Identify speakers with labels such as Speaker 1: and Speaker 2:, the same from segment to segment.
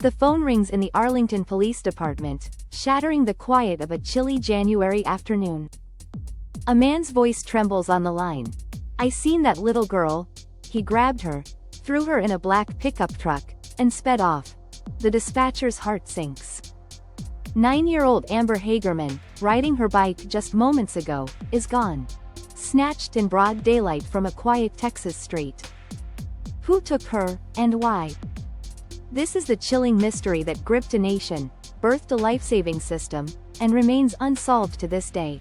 Speaker 1: The phone rings in the Arlington Police Department, shattering the quiet of a chilly January afternoon. A man's voice trembles on the line. "I seen that little girl." He grabbed her, threw her in a black pickup truck, and sped off. The dispatcher's heart sinks. 9-year-old Amber Hagerman, riding her bike just moments ago, is gone. Snatched in broad daylight from a quiet Texas street. Who took her, and why? This is the chilling mystery that gripped a nation, birthed a life-saving system, and remains unsolved to this day.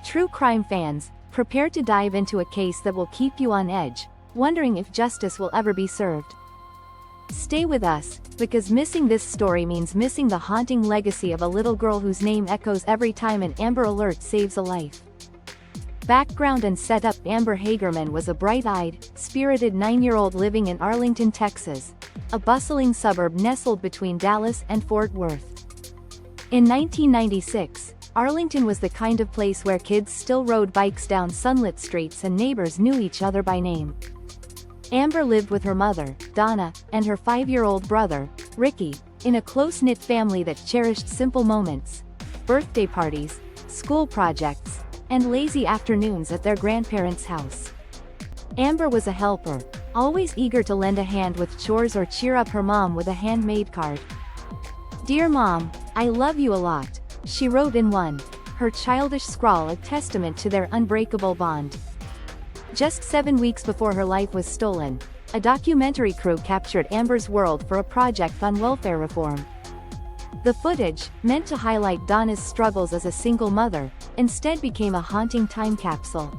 Speaker 1: True crime fans, prepare to dive into a case that will keep you on edge, wondering if justice will ever be served. Stay with us, because missing this story means missing the haunting legacy of a little girl whose name echoes every time an Amber Alert saves a life. Background and setup: Amber Hagerman was a bright-eyed, spirited 9-year-old living in Arlington, Texas, a bustling suburb nestled between Dallas and Fort Worth. In 1996, Arlington was the kind of place where kids still rode bikes down sunlit streets and neighbors knew each other by name. Amber lived with her mother, Donna, and her 5-year-old brother, Ricky, in a close-knit family that cherished simple moments, birthday parties, school projects, and lazy afternoons at their grandparents' house. Amber was a helper, always eager to lend a hand with chores or cheer up her mom with a handmade card. "Dear Mom, I love you a lot," she wrote in her childish scrawl, a testament to their unbreakable bond. Just 7 weeks before her life was stolen, a documentary crew captured Amber's world for a project on welfare reform. The footage, meant to highlight Donna's struggles as a single mother, instead became a haunting time capsule.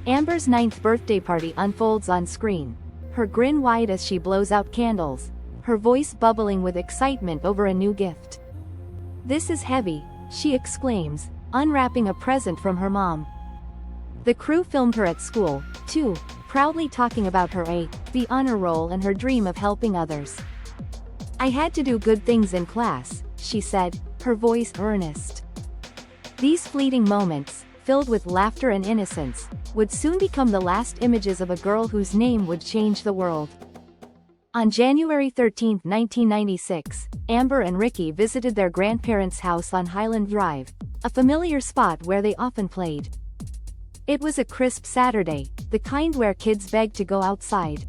Speaker 1: Amber's 9th birthday party unfolds on screen, her grin wide as she blows out candles, her voice bubbling with excitement over a new gift. "This is heavy," she exclaims, unwrapping a present from her mom. The crew filmed her at school, too, proudly talking about her A, B honor roll and her dream of helping others. "I had to do good things in class," she said, her voice earnest. These fleeting moments, filled with laughter and innocence, would soon become the last images of a girl whose name would change the world. On January 13, 1996, Amber and Ricky visited their grandparents' house on Highland Drive, a familiar spot where they often played. It was a crisp Saturday, the kind where kids begged to go outside.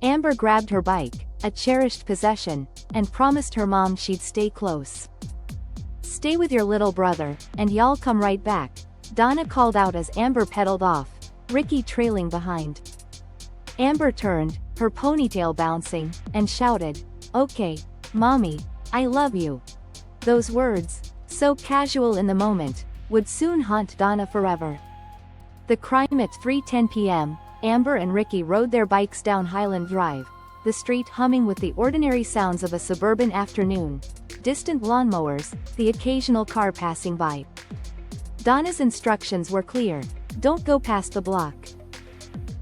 Speaker 1: Amber grabbed her bike, a cherished possession, and promised her mom she'd stay close. "Stay with your little brother, and y'all come right back," Donna called out as Amber pedaled off, Ricky trailing behind. Amber turned, her ponytail bouncing, and shouted, "Okay, Mommy, I love you." Those words, so casual in the moment, would soon haunt Donna forever. The crime: at 3:10 p.m., Amber and Ricky rode their bikes down Highland Drive, the street humming with the ordinary sounds of a suburban afternoon, distant lawnmowers, the occasional car passing by. Donna's instructions were clear: don't go past the block.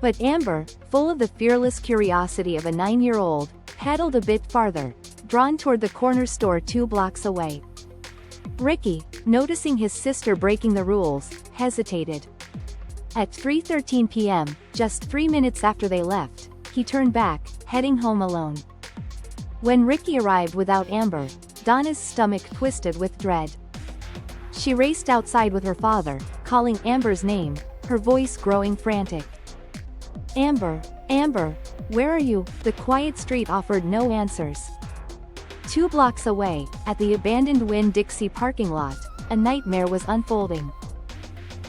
Speaker 1: But Amber, full of the fearless curiosity of a 9-year-old, pedaled a bit farther, drawn toward the corner store 2 blocks away. Ricky, noticing his sister breaking the rules, hesitated. At 3:13 p.m., just 3 minutes after they left, he turned back, heading home alone. When Ricky arrived without Amber, Donna's stomach twisted with dread. She raced outside with her father, calling Amber's name, her voice growing frantic. "Amber, Amber, where are you?" The quiet street offered no answers. 2 blocks away, at the abandoned Winn-Dixie parking lot, a nightmare was unfolding.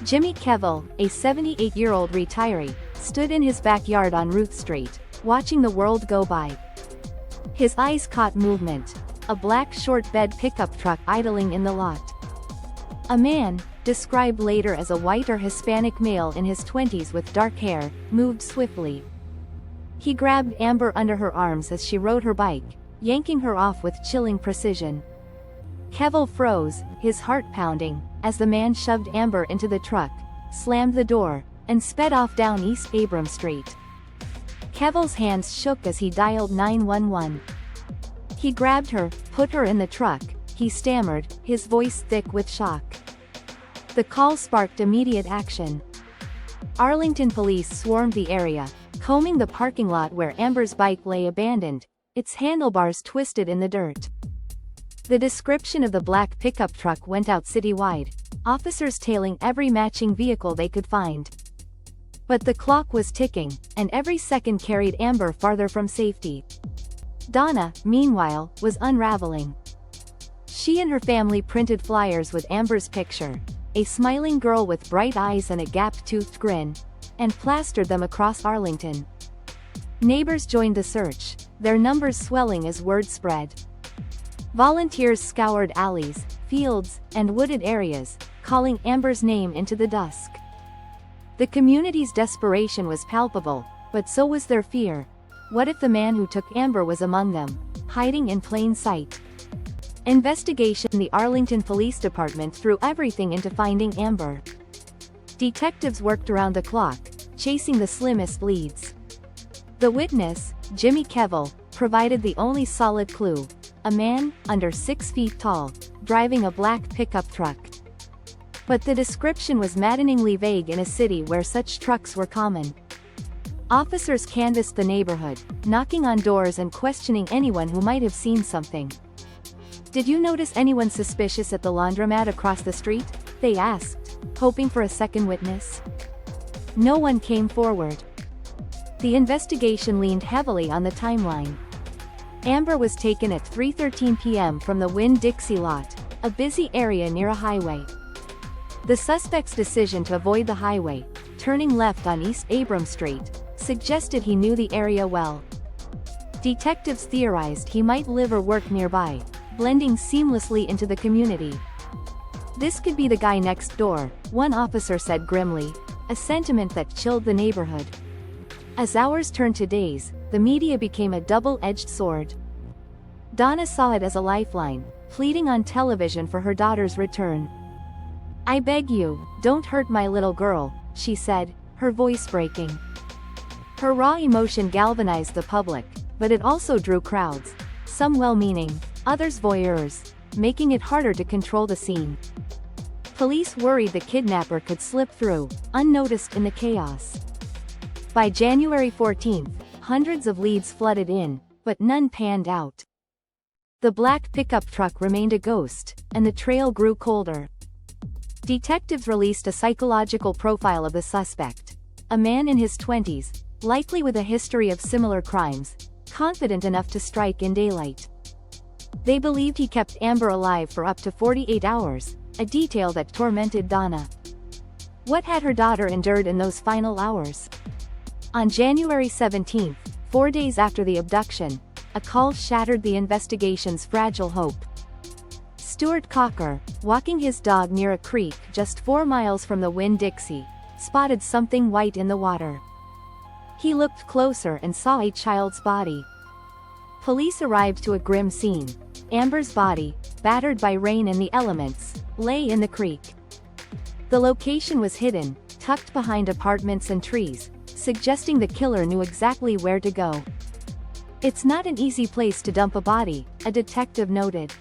Speaker 1: Jimmy Kevill, a 78-year-old retiree, stood in his backyard on Ruth Street, watching the world go by. His eyes caught movement: a black short-bed pickup truck idling in the lot. A man, described later as a white or Hispanic male in his 20s with dark hair, moved swiftly. He grabbed Amber under her arms as she rode her bike, yanking her off with chilling precision. Kevill froze, his heart pounding, as the man shoved Amber into the truck, slammed the door, and sped off down East Abram Street. Kevill's hands shook as he dialed 911. He grabbed her, put her in the truck, he stammered, his voice thick with shock. The call sparked immediate action. Arlington police swarmed the area, combing the parking lot where Amber's bike lay abandoned, its handlebars twisted in the dirt. The description of the black pickup truck went out citywide, officers tailing every matching vehicle they could find. But the clock was ticking, and every second carried Amber farther from safety. Donna, meanwhile, was unraveling. She and her family printed flyers with Amber's picture, a smiling girl with bright eyes and a gap-toothed grin, and plastered them across Arlington. Neighbors joined the search, their numbers swelling as word spread. Volunteers scoured alleys, fields, and wooded areas, calling Amber's name into the dusk. The community's desperation was palpable, but so was their fear. What if the man who took Amber was among them, hiding in plain sight? Investigation. The Arlington Police Department threw everything into finding Amber. Detectives worked around the clock, chasing the slimmest leads. The witness, Jimmy Kevill, provided the only solid clue: a man, under 6 feet tall, driving a black pickup truck. But the description was maddeningly vague in a city where such trucks were common. Officers canvassed the neighborhood, knocking on doors and questioning anyone who might have seen something. "Did you notice anyone suspicious at the laundromat across the street?" they asked, hoping for a second witness. No one came forward. The investigation leaned heavily on the timeline. Amber was taken at 3:13 p.m. from the Winn-Dixie lot, a busy area near a highway. The suspect's decision to avoid the highway, turning left on East Abram Street, suggested he knew the area well. Detectives theorized he might live or work nearby, blending seamlessly into the community. "This could be the guy next door," one officer said grimly, a sentiment that chilled the neighborhood. As hours turned to days, the media became a double-edged sword. Donna saw it as a lifeline, pleading on television for her daughter's return. "I beg you, don't hurt my little girl," she said, her voice breaking. Her raw emotion galvanized the public, but it also drew crowds, some well-meaning, others voyeurs, making it harder to control the scene. Police worried the kidnapper could slip through, unnoticed in the chaos. By January 14th, hundreds of leads flooded in, but none panned out. The black pickup truck remained a ghost, and the trail grew colder. Detectives released a psychological profile of the suspect, a man in his 20s, likely with a history of similar crimes, confident enough to strike in daylight. They believed he kept Amber alive for up to 48 hours, a detail that tormented Donna. What had her daughter endured in those final hours? On January 17, 4 days after the abduction, a call shattered the investigation's fragile hope. Stuart Cocker, walking his dog near a creek just 4 miles from the Winn-Dixie, spotted something white in the water. He looked closer and saw a child's body. Police arrived to a grim scene. Amber's body, battered by rain and the elements, lay in the creek. The location was hidden, tucked behind apartments and trees, suggesting the killer knew exactly where to go. "It's not an easy place to dump a body," a detective noted.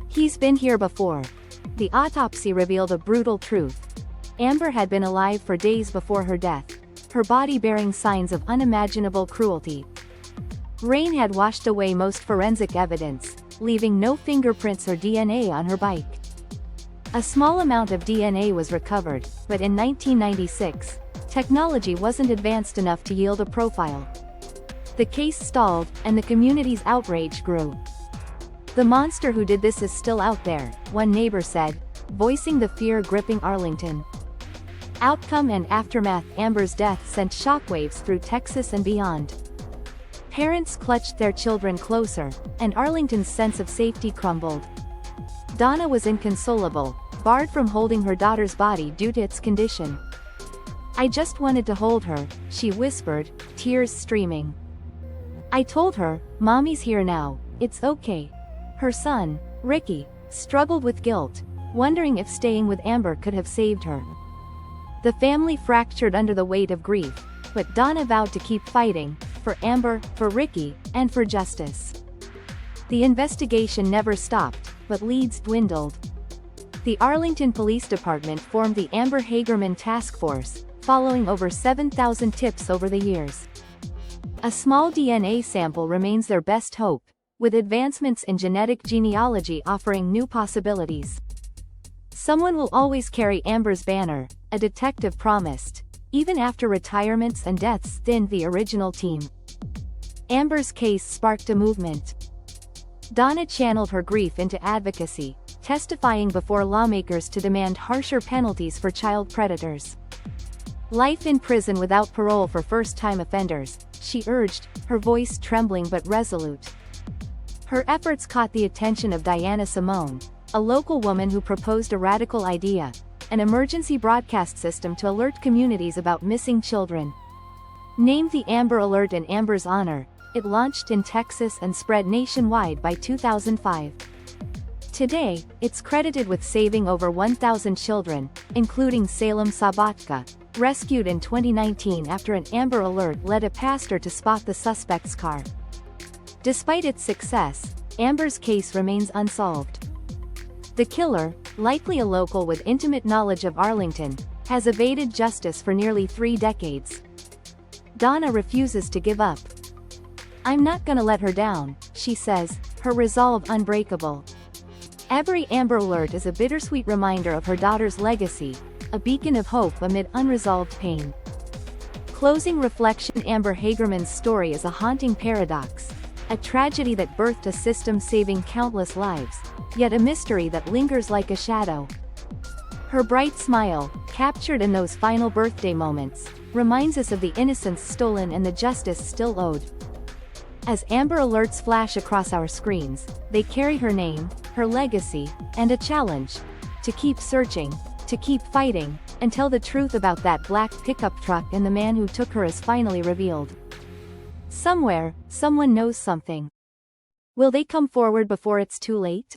Speaker 1: "He's been here before." The autopsy revealed a brutal truth. Amber had been alive for days before her death, her body bearing signs of unimaginable cruelty. Rain had washed away most forensic evidence, leaving no fingerprints or DNA on her bike. A small amount of DNA was recovered, but in 1996, technology wasn't advanced enough to yield a profile. The case stalled, and the community's outrage grew. "The monster who did this is still out there," one neighbor said, voicing the fear gripping Arlington. Outcome and aftermath. Amber's death sent shockwaves through Texas and beyond. Parents clutched their children closer, and Arlington's sense of safety crumbled. Donna was inconsolable, barred from holding her daughter's body due to its condition. "I just wanted to hold her," she whispered, tears streaming. "I told her, Mommy's here now, it's okay." Her son, Ricky, struggled with guilt, wondering if staying with Amber could have saved her. The family fractured under the weight of grief, but Donna vowed to keep fighting, for Amber, for Ricky, and for justice. The investigation never stopped, but leads dwindled. The Arlington Police Department formed the Amber Hagerman Task Force, following over 7,000 tips over the years. A small DNA sample remains their best hope, with advancements in genetic genealogy offering new possibilities. Someone will always carry Amber's banner, a detective promised, even after retirements and deaths thinned the original team. Amber's case sparked a movement. Donna channeled her grief into advocacy, testifying before lawmakers to demand harsher penalties for child predators. Life in prison without parole for first-time offenders, she urged, her voice trembling but resolute. Her efforts caught the attention of Diana Simone, a local woman who proposed a radical idea, an emergency broadcast system to alert communities about missing children. Named the Amber Alert in Amber's honor, it launched in Texas and spread nationwide by 2005. Today, it's credited with saving over 1,000 children, including Salem Sabatka, rescued in 2019 after an Amber Alert led a pastor to spot the suspect's car. Despite its success, Amber's case remains unsolved. The killer, likely a local with intimate knowledge of Arlington, has evaded justice for nearly 3 decades. Donna refuses to give up. "I'm not gonna let her down," she says, her resolve unbreakable. Every Amber Alert is a bittersweet reminder of her daughter's legacy, a beacon of hope amid unresolved pain. Closing reflection: Amber Hagerman's story is a haunting paradox, a tragedy that birthed a system saving countless lives, yet a mystery that lingers like a shadow. Her bright smile, captured in those final birthday moments, reminds us of the innocence stolen and the justice still owed. As Amber Alerts flash across our screens, they carry her name, her legacy, and a challenge: to keep searching, to keep fighting, until the truth about that black pickup truck and the man who took her is finally revealed. Somewhere, someone knows something. Will they come forward before it's too late?